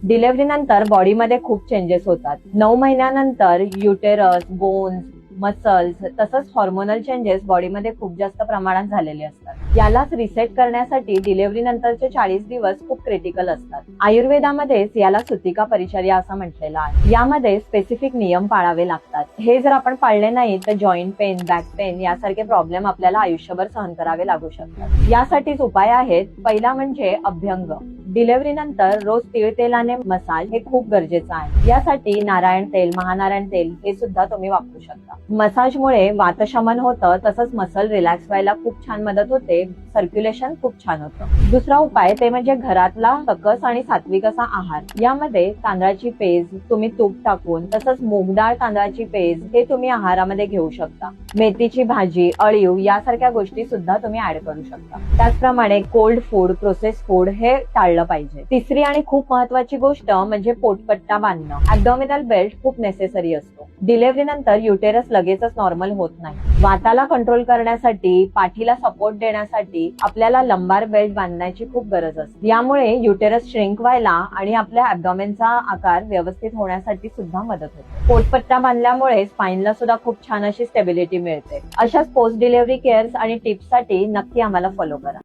Delivery नंतर बॉडीमध्ये खूप चेंजेस होतात. 9 महिन्यानंतर युटेरस, बोन्स, मसल्स तसंच हॉर्मोनल चेंजेस बॉडीमध्ये खूप जास्त प्रमाणात झालेले असतात. यालाच रिसेट करण्यासाठी डिलिव्हरी नंतरचे 40 दिवस खूप क्रिटिकल असतात. आयुर्वेदामध्येच याला सुतिका परिचर्या असं म्हटलेलं आहे. यामध्ये स्पेसिफिक नियम पाळावे लागतात. हे जर आपण पाळले नाही तर जॉईंट पेन, बॅक पेन यासारखे प्रॉब्लेम आपल्याला आयुष्यभर सहन करावे लागू शकतात. यासाठीच उपाय आहेत. पहिला म्हणजे अभ्यंग. डिलिव्हरी नंतर रोज तीळ तेलाने मसाज हे खूप गरजेचं आहे. यासाठी नारायण तेल, महानारायण तेल हे सुद्धा तुम्ही वापरू शकता. मसाजमुळे वातशमन होतं, तसंच मसल रिलॅक्स व्हायला खूप छान मदत होते. सर्क्युलेशन खूप छान होतं. दुसरा उपाय ते म्हणजे घरातला सकस आणि सात्विक असा आहार. यामध्ये तांदळाची पेज तुम्ही तूप टाकून, तसंच मूगडाळ तांदळाची पेज हे तुम्ही आहारामध्ये घेऊ शकता. मेथीची भाजी, अळीव यासारख्या गोष्टी सुद्धा तुम्ही ऍड करू शकता. त्याचप्रमाणे कोल्ड फूड, प्रोसेस फूड हे टाळलं पाहिजे. तिसरी आणि खूप महत्वाची गोष्ट म्हणजे पोटपट्टा बांधणं. ॲब्डॉमिनल बेल्ट खूप नेसेसरी असतो. डिलिव्हरी नंतर युटेरस लगेचच नॉर्मल होत नाही. वाताला कंट्रोल करण्यासाठी, पाठीला सपोर्ट देण्यासाठी आपल्याला लंबार बेल्ट बांधण्याची खूप गरज असते. यामुळे युटेरस श्रिंक व्हायला आणि आपल्या ॲब्डॉमेनचा आकार व्यवस्थित होण्यासाठी सुद्धा मदत होते. पोटपट्टा बांधल्यामुळे स्पाइनला सुद्धा खूप छान अशी स्टेबिलिटी मिळते. अशाच पोस्ट डिलिव्हरी केअर्स आणि टिप्ससाठी नक्की आम्हाला फॉलो करा.